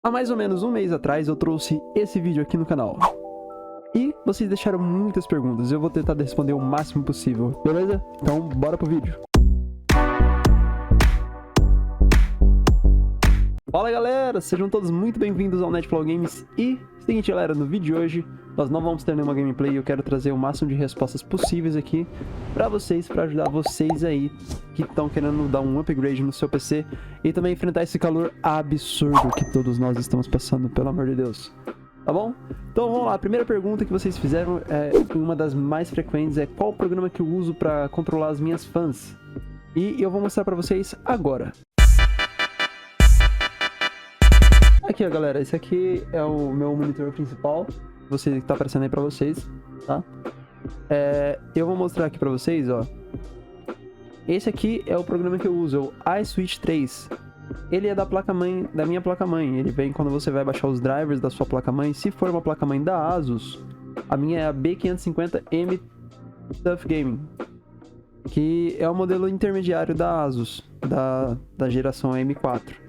Há mais ou menos um mês atrás eu trouxe esse vídeo aqui no canal. E vocês deixaram muitas perguntas, eu vou tentar responder o máximo possível, beleza? Então bora pro vídeo. Fala galera, sejam todos muito bem-vindos ao Netflow Games. E seguinte galera, no vídeo de hoje nós não vamos ter nenhuma gameplay, eu quero trazer o máximo de respostas possíveis aqui pra vocês, pra ajudar vocês aí que estão querendo dar um upgrade no seu PC e também enfrentar esse calor absurdo que todos nós estamos passando, pelo amor de Deus. Tá bom? Então vamos lá, a primeira pergunta que vocês fizeram é uma das mais frequentes, é qual programa que eu uso pra controlar as minhas fãs? E eu vou mostrar pra vocês agora. Aqui ó galera, esse aqui é o meu monitor principal, que tá aparecendo aí pra vocês, tá? Eu vou mostrar aqui pra vocês, ó. Esse aqui é o programa que eu uso, é o iSwitch 3. Ele é da placa-mãe, da minha placa-mãe. Ele vem quando você vai baixar os drivers da sua placa-mãe. Se for uma placa-mãe da ASUS, a minha é a B550M Tough Gaming, que é o modelo intermediário da ASUS, da geração M4.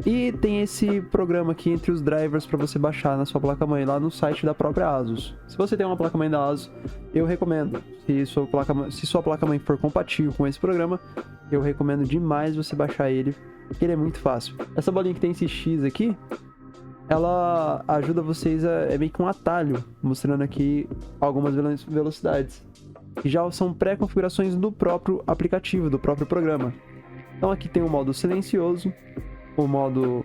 E tem esse programa aqui entre os drivers para você baixar na sua placa-mãe, lá no site da própria ASUS. Se você tem uma placa-mãe da ASUS, eu recomendo. Se sua placa-mãe for compatível com esse programa, eu recomendo demais você baixar ele, porque ele é muito fácil. Essa bolinha que tem esse X aqui, ela ajuda vocês é meio que um atalho, mostrando aqui algumas velocidades, que já são pré-configurações do próprio aplicativo, do próprio programa. Então aqui tem o modo silencioso, o modo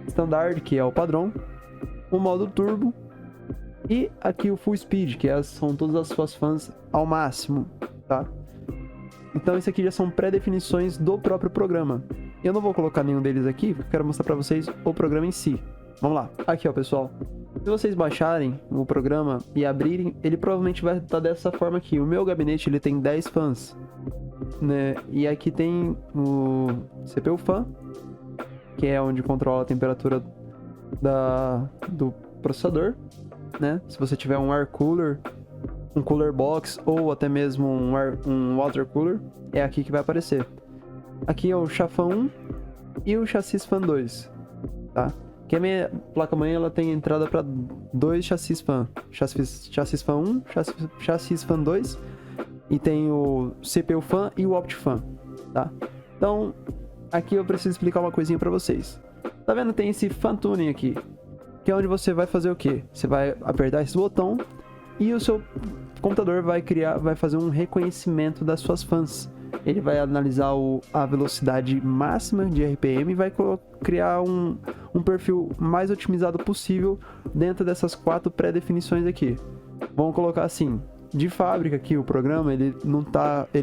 standard, que é o padrão, o modo turbo e aqui o full speed, que são todas as suas fãs ao máximo, tá? Então isso aqui já são pré-definições do próprio programa. Eu não vou colocar nenhum deles aqui, porque eu quero mostrar pra vocês o programa em si. Vamos lá. Aqui ó pessoal, se vocês baixarem o programa e abrirem, ele provavelmente vai estar dessa forma aqui. O meu gabinete ele tem 10 fãs, né? E aqui tem o CPU fan, que é onde controla a temperatura do processador, né? Se você tiver um air cooler, um cooler box ou até mesmo um water cooler, é aqui que vai aparecer. Aqui é o chafã 1 e o chassis fan 2, tá? Que a minha placa-mãe ela tem entrada para dois chassis fan, chassis fan 1, chassis fan 2, e tem o CPU fan e o OptiFan, tá? Então aqui eu preciso explicar uma coisinha pra vocês. Tá vendo? Tem esse Fan Tuning aqui, que é onde você vai fazer o quê? Você vai apertar esse botão e o seu computador vai fazer um reconhecimento das suas fãs. Ele vai analisar a velocidade máxima de RPM e vai criar um perfil mais otimizado possível dentro dessas 4 pré-definições aqui. Vamos colocar assim, de fábrica aqui o programa, ele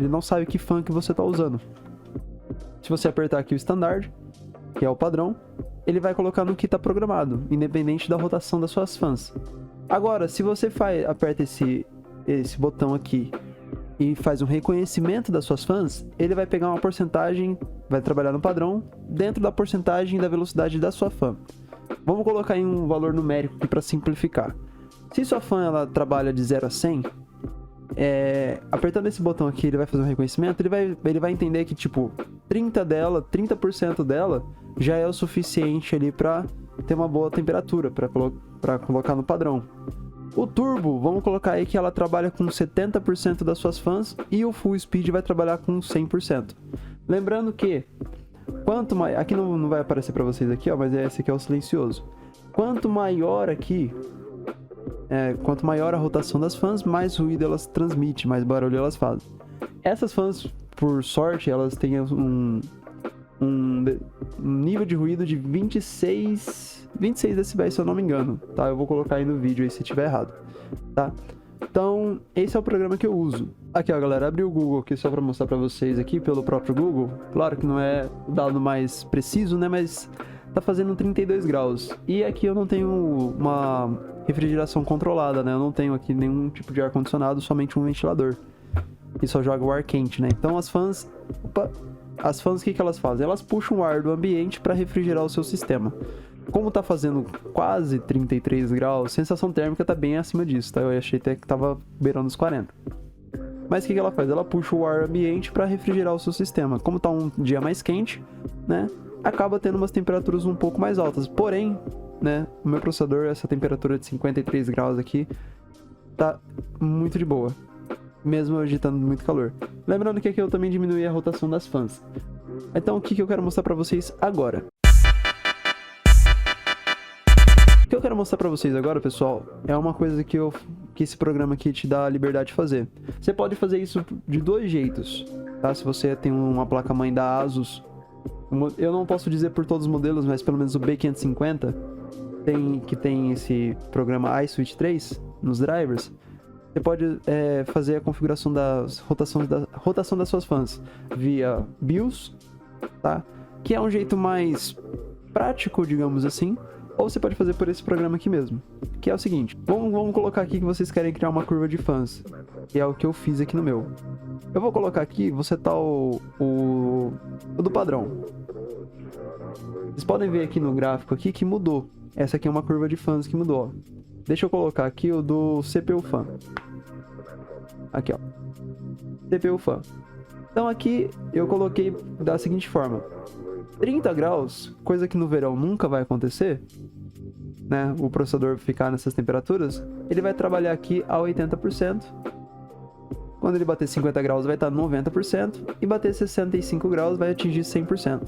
não sabe que fan que você tá usando. Se você apertar aqui o standard, que é o padrão, ele vai colocar no que está programado, independente da rotação das suas fãs. Agora, se você aperta esse botão aqui e faz um reconhecimento das suas fãs, ele vai pegar uma porcentagem, vai trabalhar no padrão, dentro da porcentagem da velocidade da sua fã. Vamos colocar em um valor numérico aqui para simplificar. Se sua fã ela trabalha de 0 a 100, apertando esse botão aqui, ele vai fazer um reconhecimento, ele vai entender que tipo 30% dela já é o suficiente ali para ter uma boa temperatura, para colocar no padrão. O turbo, vamos colocar aí que ela trabalha com 70% das suas fãs e o full speed vai trabalhar com 100%. Lembrando que quanto mais, aqui não vai aparecer para vocês aqui, ó, mas esse aqui é o silencioso. Quanto maior aqui, quanto maior a rotação das fãs, mais ruído elas transmitem, mais barulho elas fazem. Essas fãs, por sorte, elas têm um nível de ruído de 26 decibéis, se eu não me engano, tá? Eu vou colocar aí no vídeo aí se tiver errado, tá? Então, esse é o programa que eu uso. Aqui, ó, galera, abri o Google aqui só para mostrar para vocês aqui pelo próprio Google. Claro que não é o dado mais preciso, né? Mas tá fazendo 32 graus. E aqui eu não tenho uma refrigeração controlada, né? Eu não tenho aqui nenhum tipo de ar-condicionado, somente um ventilador. E só joga o ar quente, né? Então as fãs, o que elas fazem? Elas puxam o ar do ambiente para refrigerar o seu sistema. Como tá fazendo quase 33 graus, a sensação térmica tá bem acima disso, tá? Eu achei até que tava beirando os 40. Mas o que ela faz? Ela puxa o ar ambiente para refrigerar o seu sistema. Como tá um dia mais quente, né? acaba tendo umas temperaturas um pouco mais altas. Porém, né, o meu processador, essa temperatura de 53 graus aqui, tá muito de boa, mesmo agitando muito calor. Lembrando que aqui eu também diminui a rotação das fãs. Então, o que eu quero mostrar pra vocês agora? O que eu quero mostrar pra vocês agora, pessoal, é uma coisa que esse programa aqui te dá a liberdade de fazer. Você pode fazer isso de dois jeitos, tá? Se você tem uma placa-mãe da ASUS, eu não posso dizer por todos os modelos, mas pelo menos o B550, que tem esse programa iSwitch 3 nos drivers, você pode fazer a configuração das rotação das suas fãs via BIOS, tá? Que é um jeito mais prático, digamos assim. Ou você pode fazer por esse programa aqui mesmo, que é o seguinte. Vamos colocar aqui que vocês querem criar uma curva de fãs, que é o que eu fiz aqui no meu. Eu vou colocar aqui, vou setar o do padrão. Vocês podem ver aqui no gráfico aqui que mudou. Essa aqui é uma curva de fãs que mudou, ó. Deixa eu colocar aqui o do CPU Fan. Aqui, ó. CPU Fan. Então aqui eu coloquei da seguinte forma. 30 graus, coisa que no verão nunca vai acontecer, né? O processador ficar nessas temperaturas, ele vai trabalhar aqui a 80%. Quando ele bater 50 graus vai estar 90% e bater 65 graus vai atingir 100%.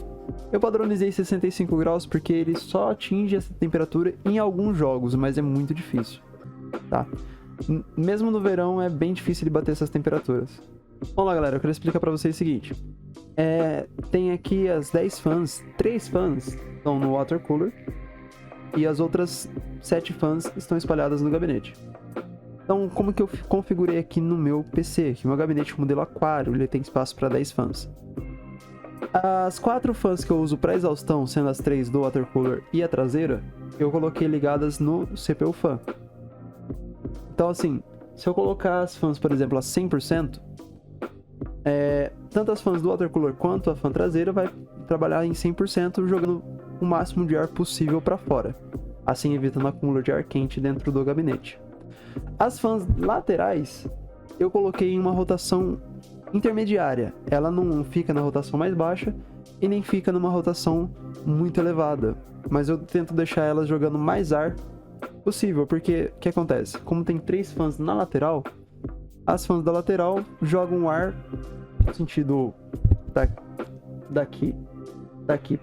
Eu padronizei 65 graus porque ele só atinge essa temperatura em alguns jogos, mas é muito difícil, tá? Mesmo no verão é bem difícil de bater essas temperaturas. Vamos lá, galera, eu quero explicar pra vocês o seguinte. Tem aqui as 10 fãs, 3 fãs estão no water cooler e as outras 7 fãs estão espalhadas no gabinete. Então, como que eu configurei aqui no meu PC? Que o meu gabinete modelo aquário, ele tem espaço para 10 fãs. As 4 fãs que eu uso para exaustão, sendo as 3 do water cooler e a traseira, eu coloquei ligadas no CPU Fan. Então, assim, se eu colocar as fãs, por exemplo, a 100%, tanto as fãs do water cooler quanto a fã traseira vai trabalhar em 100%, jogando o máximo de ar possível para fora, assim evitando acúmulo de ar quente dentro do gabinete. As fãs laterais eu coloquei em uma rotação intermediária, ela não fica na rotação mais baixa e nem fica numa rotação muito elevada, mas eu tento deixar elas jogando mais ar possível, porque o que acontece? Como tem 3 fãs na lateral, as fãs da lateral jogam ar no sentido daqui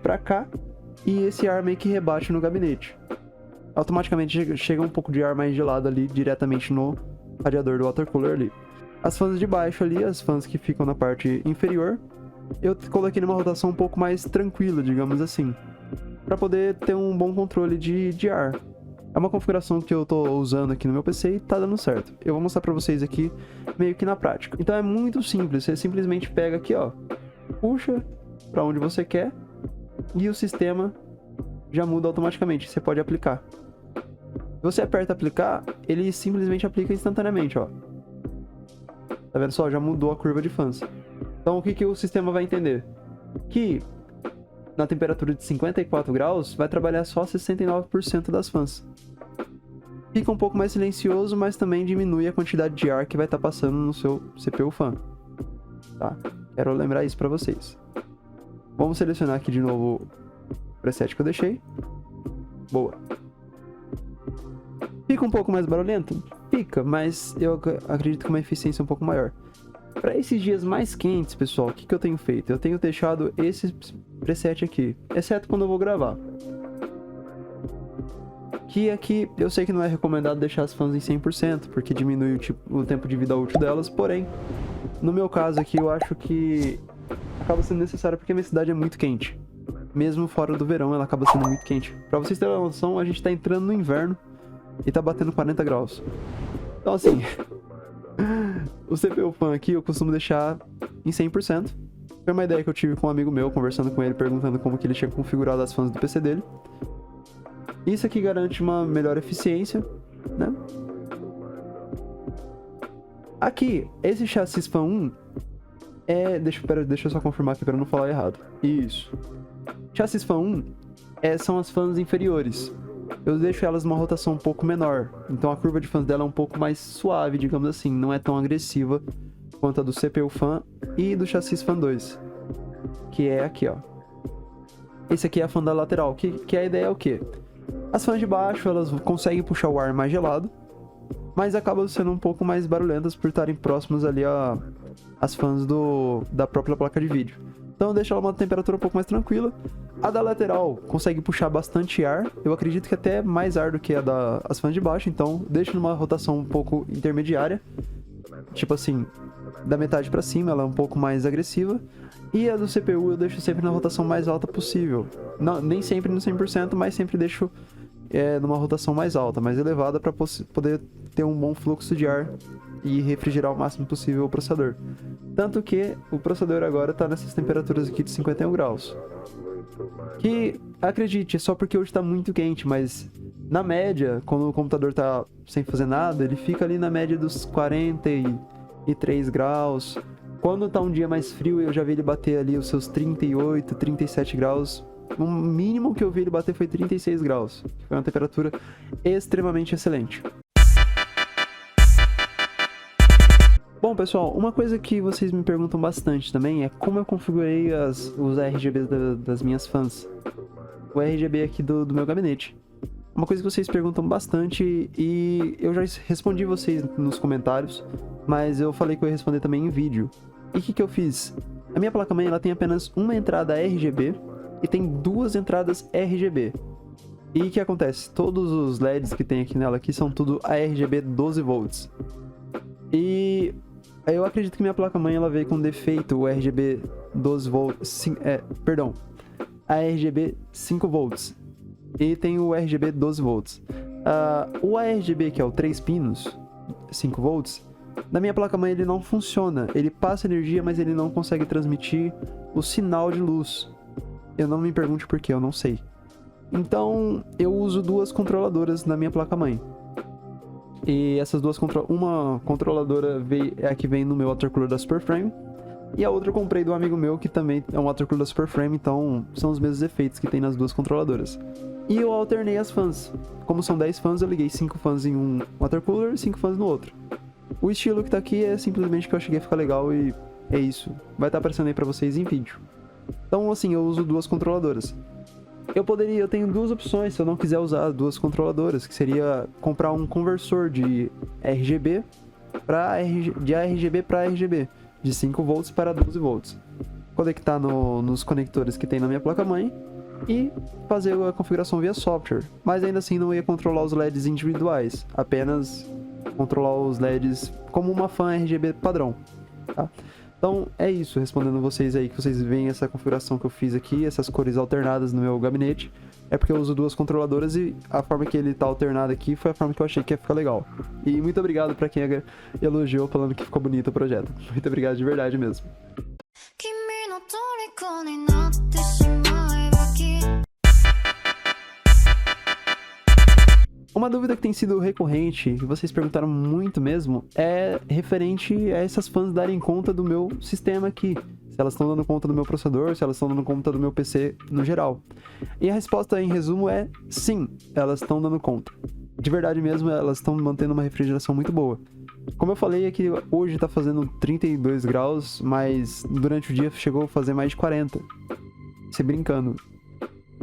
pra cá, e esse ar meio que rebate no gabinete. Automaticamente chega um pouco de ar mais gelado ali diretamente no radiador do water cooler ali. As fãs de baixo ali, as fãs que ficam na parte inferior, eu coloquei numa rotação um pouco mais tranquila, digamos assim, para poder ter um bom controle de ar. É uma configuração que eu tô usando aqui no meu PC e tá dando certo. Eu vou mostrar pra vocês aqui meio que na prática. Então é muito simples, você simplesmente pega aqui, ó, puxa pra onde você quer e o sistema já muda automaticamente, você pode aplicar. Se você aperta aplicar, ele simplesmente aplica instantaneamente, ó. Tá vendo só? Já mudou a curva de fãs. Então o que o sistema vai entender? Que na temperatura de 54 graus, vai trabalhar só 69% das fãs. Fica um pouco mais silencioso, mas também diminui a quantidade de ar que vai estar passando no seu CPU Fan. Tá? Quero lembrar isso para vocês. Vamos selecionar aqui de novo o preset que eu deixei. Boa. Fica um pouco mais barulhento? Fica, mas eu acredito que uma eficiência um pouco maior. Para esses dias mais quentes, pessoal, o que eu tenho feito? Eu tenho deixado esse preset aqui, exceto quando eu vou gravar. Que aqui eu sei que não é recomendado deixar as fãs em 100%, porque diminui o tempo de vida útil delas, porém, no meu caso aqui eu acho que acaba sendo necessário porque a minha cidade é muito quente. Mesmo fora do verão, ela acaba sendo muito quente. Para vocês terem uma noção, a gente tá entrando no inverno e tá batendo 40 graus. Então assim... O CPU Fan aqui eu costumo deixar em 100%. Foi uma ideia que eu tive com um amigo meu, conversando com ele, perguntando como que ele tinha configurado as fãs do PC dele. Isso aqui garante uma melhor eficiência, né? Aqui, esse chassis Fan 1 deixa eu só confirmar aqui para não falar errado. Isso. Chassis Fan 1 são as fãs inferiores. Eu deixo elas numa rotação um pouco menor, então a curva de fãs dela é um pouco mais suave, digamos assim, não é tão agressiva quanto a do CPU Fan e do chassis Fan 2, que é aqui, ó. esse aqui é a fan da lateral, que a ideia é o quê? As fãs de baixo, elas conseguem puxar o ar mais gelado, mas acabam sendo um pouco mais barulhentas por estarem próximas ali às fãs da própria placa de vídeo. Então deixa ela uma temperatura um pouco mais tranquila. A da lateral consegue puxar bastante ar, eu acredito que até mais ar do que as fãs de baixo, então deixa numa rotação um pouco intermediária, tipo assim, da metade para cima, ela é um pouco mais agressiva. E a do CPU eu deixo sempre na rotação mais alta possível. Não, nem sempre no 100%, mas sempre deixo numa rotação mais alta, mais elevada, para poder ter um bom fluxo de ar e refrigerar o máximo possível o processador. Tanto que o processador agora está nessas temperaturas aqui de 51 graus. Que, acredite, é só porque hoje está muito quente, mas na média, quando o computador está sem fazer nada, ele fica ali na média dos 43 graus. Quando tá um dia mais frio, eu já vi ele bater ali os seus 38, 37 graus. O mínimo que eu vi ele bater foi 36 graus. Foi uma temperatura extremamente excelente. Bom, pessoal, uma coisa que vocês me perguntam bastante também é como eu configurei os RGBs das minhas fãs. O RGB aqui do meu gabinete. Uma coisa que vocês perguntam bastante e eu já respondi vocês nos comentários, mas eu falei que eu ia responder também em vídeo. E o que eu fiz? A minha placa-mãe ela tem apenas uma entrada RGB e tem duas entradas RGB. E o que acontece? Todos os LEDs que tem aqui nela são tudo RGB 12 volts. E eu acredito que minha placa-mãe ela veio com defeito o RGB 12 volts, a RGB 5 volts. E tem o RGB 12 volts. O ARGB, que é o 3 pinos, 5 volts, na minha placa-mãe ele não funciona. Ele passa energia, mas ele não consegue transmitir o sinal de luz. Eu não me pergunte por que, eu não sei. Então, eu uso duas controladoras na minha placa-mãe. E essas duas uma controladora é a que vem no meu watercooler da Superframe. E a outra eu comprei do amigo meu, que também é um watercooler da Superframe, então são os mesmos efeitos que tem nas duas controladoras. E eu alternei as fãs. Como são 10 fãs, eu liguei 5 fãs em um watercooler e 5 fãs no outro. O estilo que tá aqui é simplesmente que eu cheguei a ficar legal e é isso. Vai estar aparecendo aí pra vocês em vídeo. Então, assim, eu uso duas controladoras. Eu tenho duas opções se eu não quiser usar duas controladoras, que seria comprar um conversor de RGB de ARGB para RGB, de 5 volts para 12 volts. Conectar nos conectores que tem na minha placa-mãe e fazer a configuração via software. Mas ainda assim não ia controlar os LEDs individuais, apenas controlar os LEDs como uma fan RGB padrão, tá? Então é isso, respondendo vocês aí, que vocês veem essa configuração que eu fiz aqui, essas cores alternadas no meu gabinete, é porque eu uso duas controladoras e a forma que ele tá alternado aqui foi a forma que eu achei que ia ficar legal. E muito obrigado pra quem elogiou falando que ficou bonito o projeto. Muito obrigado de verdade mesmo. Uma dúvida que tem sido recorrente, que vocês perguntaram muito mesmo, é referente a essas fãs darem conta do meu sistema aqui. Se elas estão dando conta do meu processador, se elas estão dando conta do meu PC no geral. E a resposta, em resumo, é sim, elas estão dando conta. De verdade mesmo, elas estão mantendo uma refrigeração muito boa. Como eu falei, aqui hoje tá fazendo 32 graus, mas durante o dia chegou a fazer mais de 40. Se brincando.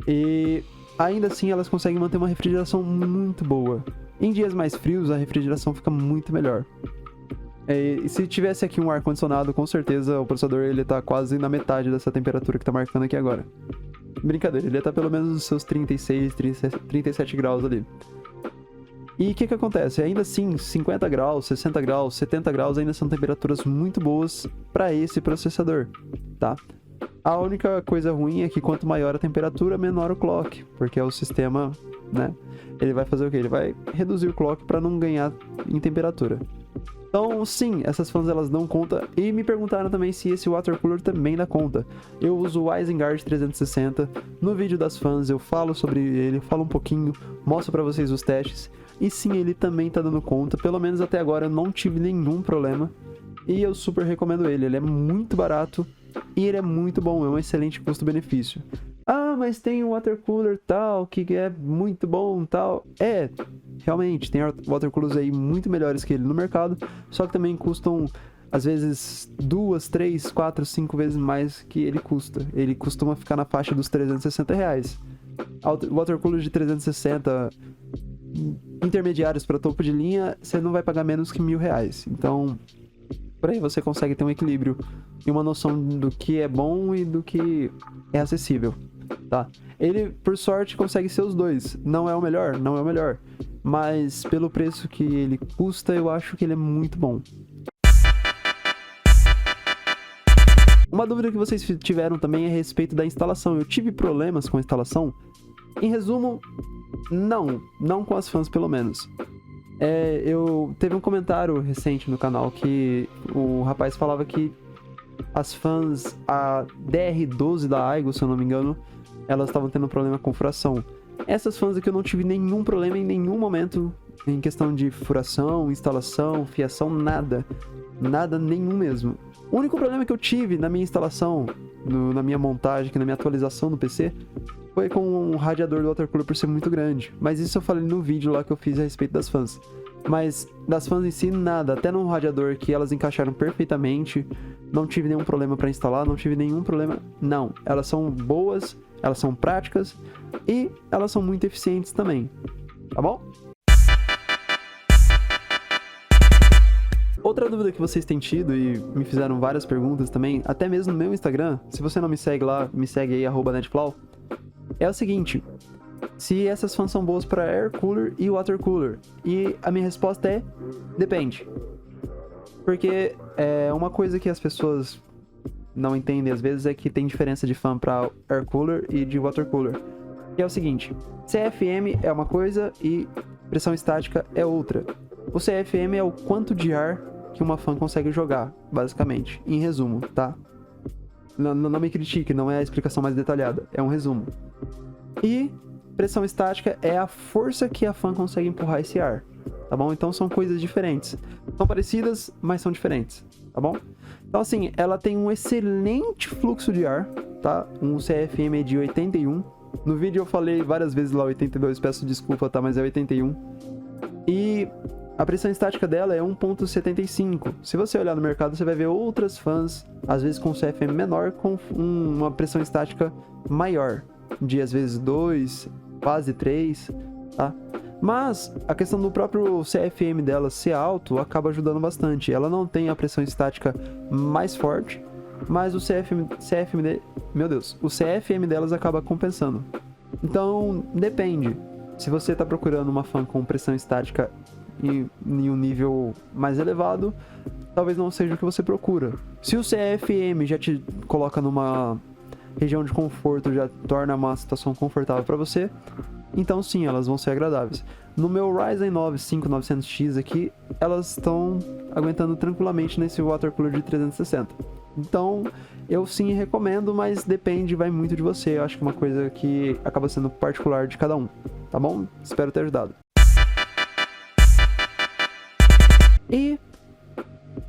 E ainda assim elas conseguem manter uma refrigeração muito boa. Em dias mais frios a refrigeração fica muito melhor. E se tivesse aqui um ar-condicionado, com certeza o processador ele tá quase na metade dessa temperatura que tá marcando aqui agora. Brincadeira, ele tá pelo menos nos seus 36, 37 graus ali. E o que acontece? Ainda assim, 50 graus, 60 graus, 70 graus ainda são temperaturas muito boas para esse processador, tá? A única coisa ruim é que quanto maior a temperatura, menor o clock, porque é o sistema, né? Ele vai fazer o quê? Ele vai reduzir o clock para não ganhar em temperatura. Então, sim, essas fãs elas dão conta. E me perguntaram também se esse water cooler também dá conta. Eu uso o Isengard 360. No vídeo das fãs eu falo sobre ele, falo um pouquinho, mostro para vocês os testes. E sim, ele também tá dando conta. Pelo menos até agora eu não tive nenhum problema. E eu super recomendo ele. Ele é muito barato e ele é muito bom. É um excelente custo-benefício. Ah, mas tem um water cooler tal, que é muito bom tal. Realmente, tem water coolers aí muito melhores que ele no mercado, só que também custam às vezes 2, 3, 4, 5 vezes mais que ele custa. Ele costuma ficar na faixa dos R$360. Water cooler de 360 intermediários para topo de linha, você não vai pagar menos que R$1.000. Então, por aí você consegue ter um equilíbrio e uma noção do que é bom e do que é acessível, tá? Ele, por sorte, consegue ser os dois. Não é o melhor, não é o melhor. Mas pelo preço que ele custa, eu acho que ele é muito bom. Uma dúvida que vocês tiveram também é a respeito da instalação. Eu tive problemas com a instalação? Em resumo, não com as fãs, pelo menos. Teve um comentário recente no canal que o rapaz falava que as fãs, a DR12 da Aigo, se eu não me engano, elas estavam tendo problema com furação. Essas fãs aqui eu não tive nenhum problema em nenhum momento em questão de furação, instalação, fiação, nada. Nada nenhum mesmo. O único problema que eu tive na minha instalação, na minha montagem, na minha atualização do PC, foi com o radiador do water cooler por ser muito grande. Mas isso eu falei no vídeo lá que eu fiz a respeito das fãs. Mas das fãs em si, nada. Até no radiador que elas encaixaram perfeitamente. Não tive nenhum problema para instalar, não tive nenhum problema. Não, elas são boas, elas são práticas e elas são muito eficientes também. Tá bom? Outra dúvida que vocês têm tido e me fizeram várias perguntas também, até mesmo no meu Instagram, se você não me segue lá, me segue aí, @netflow, é o seguinte: se essas fãs são boas para air cooler e water cooler. E a minha resposta é: depende. Porque uma coisa que as pessoas não entendem às vezes é que tem diferença de fã para air cooler e de water cooler. Que é o seguinte: CFM é uma coisa e pressão estática é outra. O CFM é o quanto de ar que uma fã consegue jogar, basicamente, em resumo, tá? Não me critique, não é a explicação mais detalhada, é um resumo. E pressão estática é a força que a fã consegue empurrar esse ar, tá bom? Então são coisas diferentes. São parecidas, mas são diferentes, tá bom? Então assim, ela tem um excelente fluxo de ar, tá? Um CFM de 81. No vídeo eu falei várias vezes lá 82, peço desculpa, tá? Mas é 81. E a pressão estática dela é 1.75. Se você olhar no mercado, você vai ver outras fãs, às vezes com CFM menor, com uma pressão estática maior, de às vezes 2, quase 3, tá? Mas a questão do próprio CFM dela ser alto acaba ajudando bastante. Ela não tem a pressão estática mais forte, mas o CFM delas acaba compensando. Então, depende. Se você está procurando uma fã com pressão estática em um nível mais elevado, talvez não seja o que você procura. Se o CFM já te coloca numa região de conforto, já torna uma situação confortável para você, então sim, elas vão ser agradáveis. No meu Ryzen 9 5900X aqui, elas estão aguentando tranquilamente nesse water cooler de 360. Então, eu sim recomendo, mas depende, vai muito de você. Eu acho que é uma coisa que acaba sendo particular de cada um, tá bom? Espero ter ajudado. E,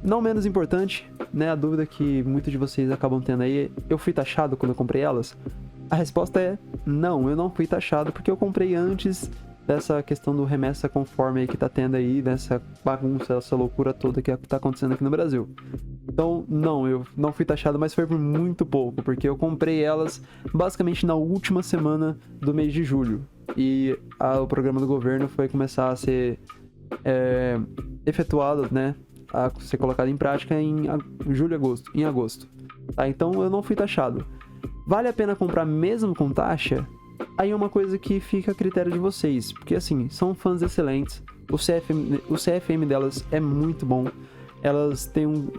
não menos importante, né, a dúvida que muitos de vocês acabam tendo aí, eu fui taxado quando eu comprei elas? A resposta é não, eu não fui taxado porque eu comprei antes dessa questão do remessa conforme aí que tá tendo aí, dessa bagunça, essa loucura toda que tá acontecendo aqui no Brasil. Então, não, eu não fui taxado, mas foi por muito pouco, porque eu comprei elas basicamente na última semana do mês de julho. E o programa do governo foi começar a ser efetuado, né, a ser colocado em prática em agosto. Tá? Então eu não fui taxado. Vale a pena comprar mesmo com taxa? Aí é uma coisa que fica a critério de vocês, porque assim, são fãs excelentes, o CFM delas é muito bom, elas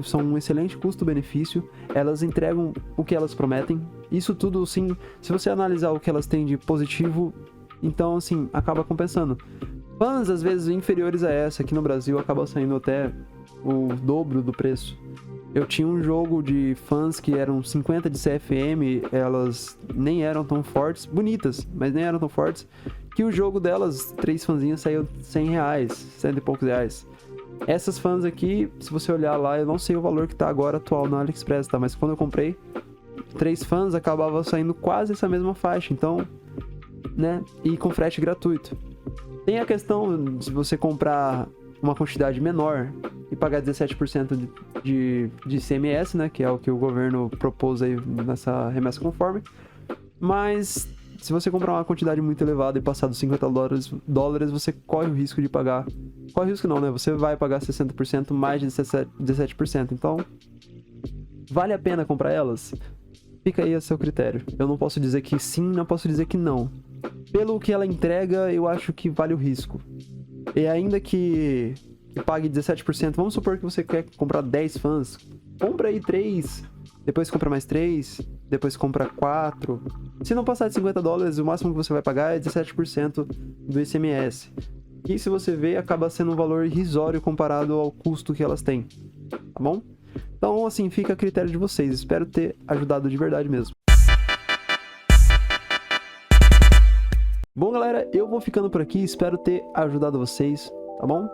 são um excelente custo-benefício, elas entregam o que elas prometem, isso tudo, sim, se você analisar o que elas têm de positivo, então assim, acaba compensando. Fãs, às vezes, inferiores a essa, aqui no Brasil, acabam saindo até o dobro do preço. Eu tinha um jogo de fãs que eram 50 de CFM, elas nem eram tão fortes, bonitas, mas nem eram tão fortes, que o jogo delas, 3 fãzinhas, saiu R$100, 100 e poucos reais. Essas fãs aqui, se você olhar lá, eu não sei o valor que tá agora atual no AliExpress, tá? Mas quando eu comprei, 3 fãs acabava saindo quase essa mesma faixa, então, né? E com frete gratuito. Tem a questão de você comprar uma quantidade menor e pagar 17% de ICMS, né? Que é o que o governo propôs aí nessa remessa conforme. Mas se você comprar uma quantidade muito elevada e passar dos $50, você corre o risco de pagar... Corre o risco não, né? Você vai pagar 60% mais de 17%. Então, vale a pena comprar elas? Fica aí a seu critério. Eu não posso dizer que sim, não posso dizer que não. Pelo que ela entrega, eu acho que vale o risco. E ainda que pague 17%, vamos supor que você quer comprar 10 fãs. Compra aí 3, depois compra mais 3, depois compra 4. Se não passar de $50, o máximo que você vai pagar é 17% do ICMS. E se você ver, acaba sendo um valor irrisório comparado ao custo que elas têm. Tá bom? Então, assim, fica a critério de vocês. Espero ter ajudado de verdade mesmo. Bom, galera, eu vou ficando por aqui. Espero ter ajudado vocês, tá bom?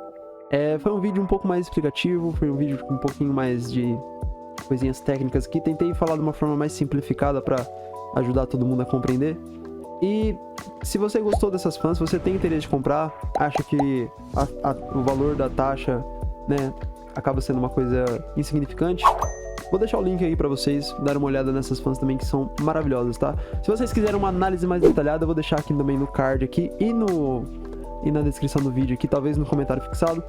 Foi um vídeo um pouco mais explicativo. Foi um vídeo com um pouquinho mais de coisinhas técnicas aqui. Tentei falar de uma forma mais simplificada para ajudar todo mundo a compreender. E se você gostou dessas fãs, se você tem interesse de comprar, acha que o valor da taxa, né, acaba sendo uma coisa insignificante, vou deixar o link aí pra vocês darem uma olhada nessas fãs também, que são maravilhosas, tá? Se vocês quiserem uma análise mais detalhada, eu vou deixar aqui também no card aqui e na descrição do vídeo aqui, talvez no comentário fixado,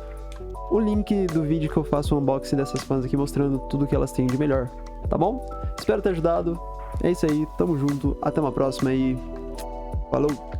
o link do vídeo que eu faço o unboxing dessas fãs aqui, mostrando tudo que elas têm de melhor, tá bom? Espero ter ajudado. É isso aí, tamo junto, até uma próxima e falou!